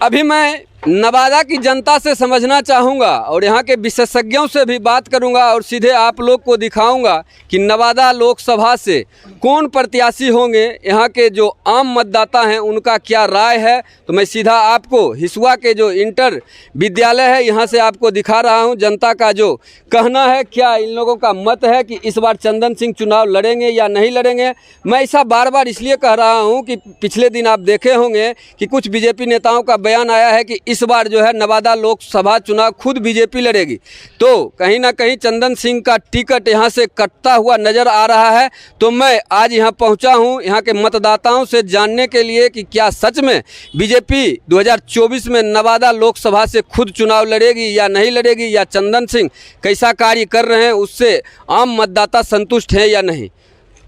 अभी मैं नवादा की जनता से समझना चाहूँगा और यहाँ के विशेषज्ञों से भी बात करूँगा और सीधे आप लोग को दिखाऊँगा कि नवादा लोकसभा से कौन प्रत्याशी होंगे, यहाँ के जो आम मतदाता हैं उनका क्या राय है। तो मैं सीधा आपको हिसुआ के जो इंटर विद्यालय है यहाँ से आपको दिखा रहा हूँ। जनता का जो कहना है, क्या इन लोगों का मत है कि इस बार चंदन सिंह चुनाव लड़ेंगे या नहीं लड़ेंगे। मैं ऐसा बार बार इसलिए कह रहा हूँ कि पिछले दिन आप देखे होंगे कि कुछ बीजेपी नेताओं का बयान आया है कि इस बार जो है नवादा लोकसभा चुनाव खुद बीजेपी लड़ेगी। तो कहीं ना कहीं चंदन सिंह का टिकट यहाँ से कटता हुआ नजर आ रहा है। तो मैं आज यहाँ पहुँचा हूँ यहाँ के मतदाताओं से जानने के लिए कि क्या सच में बीजेपी 2024 में नवादा लोकसभा से खुद चुनाव लड़ेगी या नहीं लड़ेगी, या चंदन सिंह कैसा कार्य कर रहे हैं उससे आम मतदाता संतुष्ट हैं या नहीं।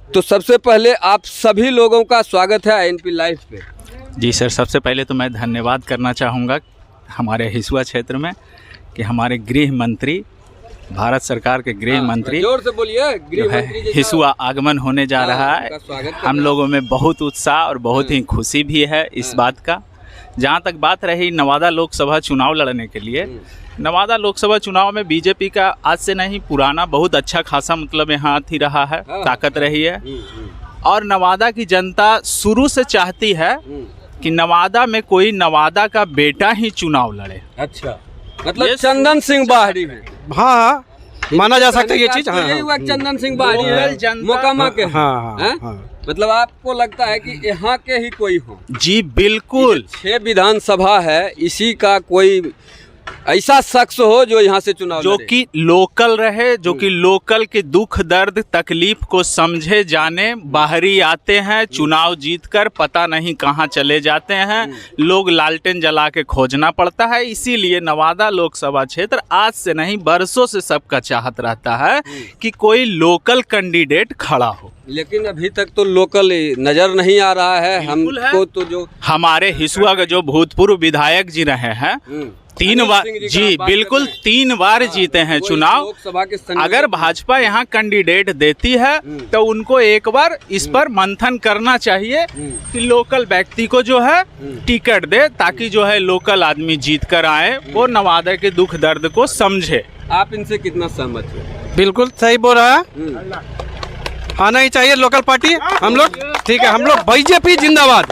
तो सबसे पहले आप सभी लोगों का स्वागत है एनपी लाइव पे। जी सर, सबसे पहले तो मैं धन्यवाद करना चाहूँगा हमारे हिसुआ क्षेत्र में कि हमारे गृह मंत्री, भारत सरकार के गृह मंत्री, जोर से बोलिए, गृह मंत्री हिसुआ आगमन होने जा रहा है। हम लोगों में बहुत उत्साह और बहुत ही खुशी भी है इस बात का। जहाँ तक बात रही नवादा लोकसभा चुनाव लड़ने के लिए, नवादा लोकसभा चुनाव में बीजेपी का आज से नहीं पुराना बहुत अच्छा खासा मतलब यहाँ ही रहा है, ताकत रही है। और नवादा की जनता शुरू से चाहती है कि नवादा में कोई नवादा का बेटा ही चुनाव लड़े। अच्छा, मतलब चंदन सिंह बाहरी में। हाँ, माना जा सकता है ये चीज। हाँ, यही चंदन सिंह बाहरी है, मोकामा के। हाँ, मतलब आपको लगता है कि यहाँ के ही कोई हो? जी बिल्कुल। 6 विधानसभा है, इसी का कोई ऐसा शख्स हो जो यहाँ से चुनाव जो कि लोकल रहे, जो कि लोकल के दुख दर्द तकलीफ को समझे जाने। बाहरी आते हैं, चुनाव जीतकर पता नहीं कहाँ चले जाते हैं, लोग लालटेन जला के खोजना पड़ता है। इसीलिए नवादा लोकसभा क्षेत्र आज से नहीं बरसों से सबका चाहत रहता है कि कोई लोकल कैंडिडेट खड़ा हो। लेकिन अभी तक तो लोकल नजर नहीं आ रहा है हमको। तो जो हमारे हिसुआ के जो भूतपूर्व विधायक जी रहे हैं 3 बार, जी बिल्कुल 3 बार जीते हैं चुनाव। अगर भाजपा यहाँ कैंडिडेट देती है तो उनको एक बार इस पर मंथन करना चाहिए कि लोकल व्यक्ति को जो है टिकट दे, ताकि जो है लोकल आदमी जीत कर आए, वो नवादा के दुख दर्द को समझे। आप इनसे कितना सहमत हो? बिल्कुल सही बोल रहा है, आना ही चाहिए लोकल पार्टी। हम लोग ठीक है, हम लोग बीजेपी जिंदाबाद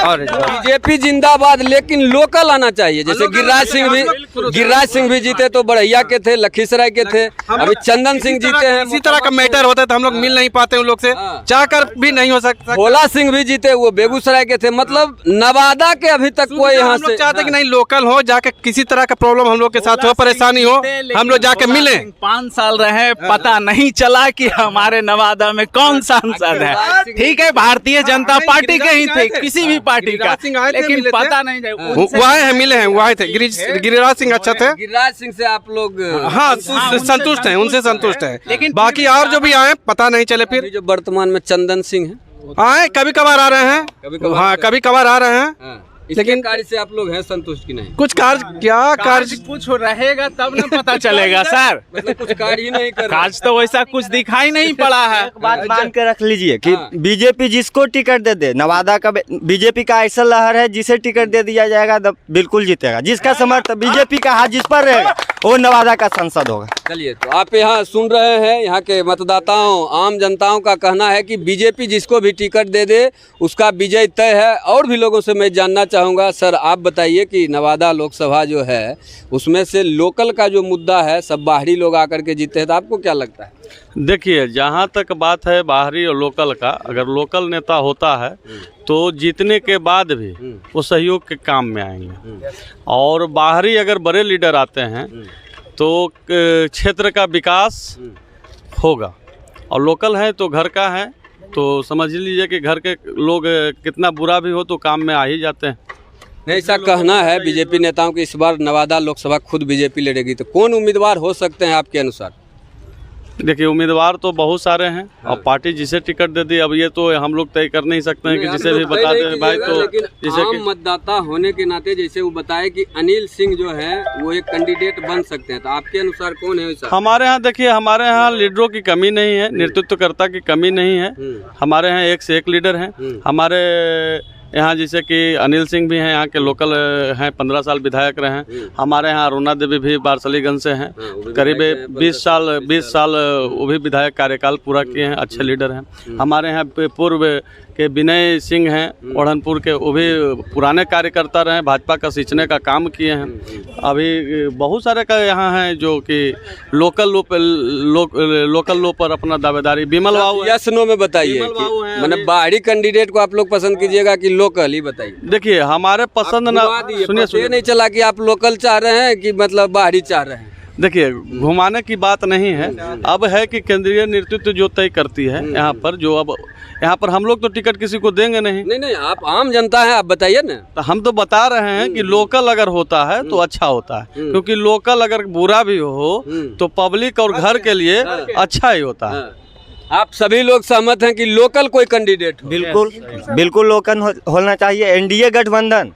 और बीजेपी जिंदाबाद, लेकिन लोकल आना चाहिए। जैसे गिरिराज सिंह भी जीते तो बड़ैया के थे, लखीसराय के थे, अभी चंदन सिंह जीते हैं। इसी तरह का मैटर होता है तो हम लोग मिल नहीं पाते उन लोग से, चाहकर भी नहीं हो सकता। भोला सिंह भी जीते, वो बेगूसराय के थे। मतलब नवादा के अभी तक कोई यहाँ से चाहते कि नहीं लोकल हो, जाके किसी तरह का प्रॉब्लम हम लोग के साथ हो, परेशानी हो, हम लोग जाके मिले। 5 साल रहे, पता नहीं चला कि हमारे नवादा में कौन सांसद है। ठीक है, भारतीय जनता पार्टी के ही थे, किसी भी पार्टी का, लेकिन पता नहीं वह है, मिले हैं, वह थे। गिरिराज सिंह अच्छा थे। गिरिराज सिंह से आप लोग हाँ संतुष्ट हैं, उनसे संतुष्ट है। लेकिन बाकी और जो भी आए पता नहीं चले। फिर जो वर्तमान में चंदन सिंह है, आए कभी कभार आ रहे हैं, हाँ कभी कभार आ रहे हैं। लेकिन कार्य से आप लोग हैं संतुष्ट की नहीं? कुछ कार्य, क्या कार्य कुछ रहेगा तब न पता चलेगा सर। मतलब कुछ कार्य ही नहीं कर, कार्य तो वैसा कुछ दिखाई नहीं पड़ा है। बात मान के रख लीजिए कि बीजेपी जिसको टिकट दे दे, नवादा का बीजेपी का ऐसा लहर है, जिसे टिकट दे दिया जाएगा तब बिल्कुल जीतेगा। जिसका समर्थन बीजेपी का हाथ जिस पर रहेगा वो नवादा का सांसद होगा। चलिए, तो आप यहाँ सुन रहे हैं यहाँ के मतदाताओं, आम जनताओं का कहना है कि बीजेपी जिसको भी टिकट दे दे उसका विजय तय है। और भी लोगों से मैं जानना चाहूँगा, सर आप बताइए कि नवादा लोकसभा जो है उसमें से लोकल का जो मुद्दा है, सब बाहरी लोग आकर के जीते हैं, तो आपको क्या लगता है? देखिए, जहाँ तक बात है बाहरी और लोकल का, अगर लोकल नेता होता है तो जीतने के बाद भी वो सहयोग के काम में आएंगे। और बाहरी अगर बड़े लीडर आते हैं तो क्षेत्र का विकास होगा, और लोकल है तो घर का है, तो समझ लीजिए कि घर के लोग कितना बुरा भी हो तो काम में आ ही जाते हैं। नहीं, ऐसा कहना है बीजेपी नेताओं की इस बार नवादा लोकसभा खुद बीजेपी लड़ेगी। तो कौन उम्मीदवार हो सकते हैं आपके अनुसार? देखिए, उम्मीदवार तो बहुत सारे हैं और पार्टी जिसे टिकट दे दी, अब ये तो हम लोग तय कर नहीं सकते हैं कि जिसे भी बता दे भाई। तो जैसे आम मतदाता होने के नाते जैसे वो बताए कि अनिल सिंह जो है वो एक कैंडिडेट बन सकते हैं, तो आपके अनुसार कौन है वैसा? हमारे यहाँ देखिए, हमारे यहाँ लीडरों की कमी नहीं है, नेतृत्वकर्ता की कमी नहीं है। हमारे यहाँ एक से एक लीडर हैं। हमारे यहाँ जैसे कि अनिल सिंह भी हैं, यहाँ के लोकल हैं, 15 साल विधायक रहे हैं। हमारे यहाँ अरुणा देवी भी बारसलीगंज से हैं, करीब 20 साल वो भी विधायक कार्यकाल पूरा किए हैं, अच्छे लीडर हैं। हमारे यहाँ पूर्व के विनय सिंह हैं ओढ़नपुर के, वो भी पुराने कार्यकर्ता रहे, भाजपा का सींचने का काम किए हैं। अभी बहुत सारे का यहाँ हैं जो कि लोकल लो पर अपना दावेदारी। बिमल बाबू यस नो में बताइए, मतलब बाहरी कैंडिडेट को आप लोग पसंद कीजिएगा कि लोकल ही बताइए। देखिए हमारे पसंद ना, सुनिए नहीं चला कि आप लोकल चाह रहे हैं कि मतलब बाहरी चाह रहे हैं। देखिए घुमाने की बात नहीं है, अब है कि केंद्रीय नेतृत्व जो तय करती है यहाँ पर, जो अब यहाँ पर हम लोग तो टिकट किसी को देंगे नहीं। नहीं आप आम जनता है, आप बताइए ना। तो हम तो बता रहे हैं कि लोकल अगर होता है तो अच्छा होता है, क्योंकि लोकल अगर बुरा भी हो तो पब्लिक और घर के लिए अच्छा ही होता है। आप सभी लोग सहमत हैं कि लोकल कोई कैंडिडेट हो? बिल्कुल लोकल होना चाहिए। एनडीए गठबंधन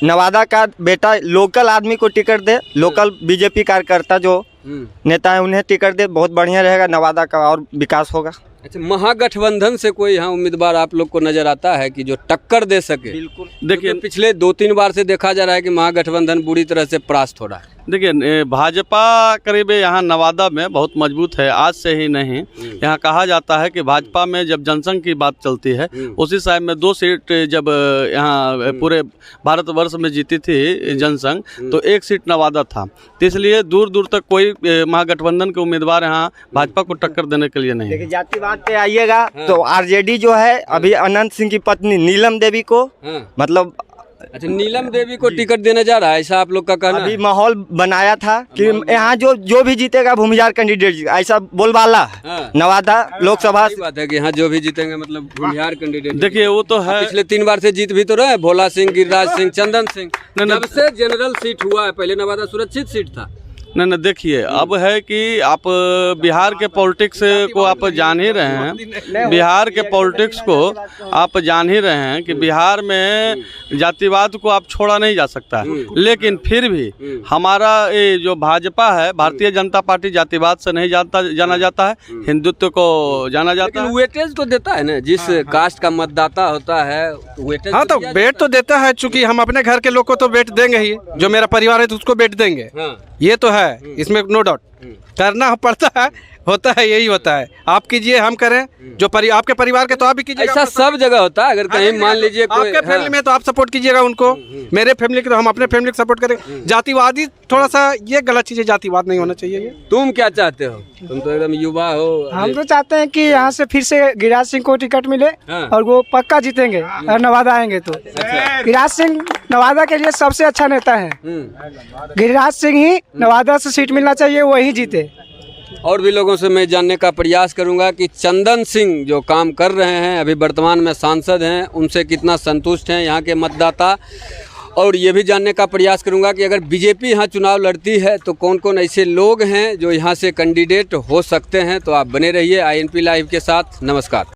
नवादा का बेटा लोकल आदमी को टिकट दे, लोकल बीजेपी कार्यकर्ता जो नेता है उन्हें टिकट दे, बहुत बढ़िया रहेगा, नवादा का और विकास होगा। अच्छा, महागठबंधन से कोई यहाँ उम्मीदवार आप लोग को नजर आता है कि जो टक्कर दे सके? बिल्कुल। देखिए पिछले 2-3 बार से देखा जा रहा है कि महागठबंधन बुरी तरह से परास्त हो रहा है। देखिए भाजपा करीब यहाँ नवादा में बहुत मजबूत है, आज से ही नहीं। यहाँ कहा जाता है कि भाजपा में जब जनसंघ की बात चलती है, उसी समय में 2 सीट जब यहाँ पूरे भारतवर्ष में जीती थी जनसंघ, तो 1 सीट नवादा था। तो इसलिए दूर दूर तक कोई महागठबंधन के उम्मीदवार यहाँ भाजपा को टक्कर देने के लिए नहीं। देखिए जातिवाद पे आइएगा तो आरजेडी जो है अभी अनंत सिंह की पत्नी नीलम देवी को मतलब अच्छा, नीलम देवी को टिकट देने जा रहा है, ऐसा आप लोग का कहना अभी है? माहौल बनाया था कि यहाँ जो भी जीतेगा भूमिहार कैंडिडेट, ऐसा बोलबाला नवादा लोकसभा। बात है कि यहाँ जो भी जीतेंगे मतलब भूमिहार कैंडिडेट। देखिए वो तो है, पिछले 3 बार से जीत भी तो रहे, भोला सिंह, गिरिराज सिंह, चंदन सिंह। जब से जनरल सीट हुआ है, पहले नवादा सुरक्षित सीट था। नहीं देखिए अब है कि आप बिहार के पॉलिटिक्स को आप जान ही रहे हैं, बिहार के पॉलिटिक्स को आप जान ही रहे हैं कि बिहार में जातिवाद को आप छोड़ा नहीं जा सकता है। लेकिन फिर भी हमारा ये जो भाजपा है, भारतीय जनता पार्टी जातिवाद से नहीं जाना जाता है, हिंदुत्व को जाना जाता है। वेटेज तो देता है ना, जिस कास्ट का मतदाता होता है वेटेज। हाँ तो वेट तो देता है, चूंकि हम अपने घर के लोग को तो वेट देंगे ही, जो मेरा परिवार है तो उसको वेट देंगे। ये तो है, इसमें नो डाउट करना पड़ता है, होता है, यही होता है। आप कीजिए, हम करें, जो आपके परिवार के तो आप भी कीजिए। ऐसा सब जगह होता है। अगर कहीं मान लीजिए आपके फैमिली में तो आप सपोर्ट कीजिएगा उनको, मेरे फैमिली के तो हम अपने फैमिली को सपोर्ट करेंगे। जातिवादी थोड़ा सा ये गलत चीज है, जातिवाद नहीं होना चाहिए ये। तुम क्या चाहते हो? तुम तो एकदम युवा हो। हम तो चाहते हैं कि यहाँ से फिर से गिरिराज सिंह को टिकट मिले और वो पक्का जीतेंगे और नवादा आएंगे तो। गिरिराज सिंह नवादा के लिए सबसे अच्छा नेता है, गिरिराज सिंह ही नवादा से सीट मिलना चाहिए, वही जीते। और भी लोगों से मैं जानने का प्रयास करूंगा कि चंदन सिंह जो काम कर रहे हैं, अभी वर्तमान में सांसद हैं, उनसे कितना संतुष्ट हैं यहाँ के मतदाता। और ये भी जानने का प्रयास करूंगा कि अगर बीजेपी यहाँ चुनाव लड़ती है तो कौन कौन ऐसे लोग हैं जो यहाँ से कैंडिडेट हो सकते हैं। तो आप बने रहिए INP लाइव के साथ। नमस्कार।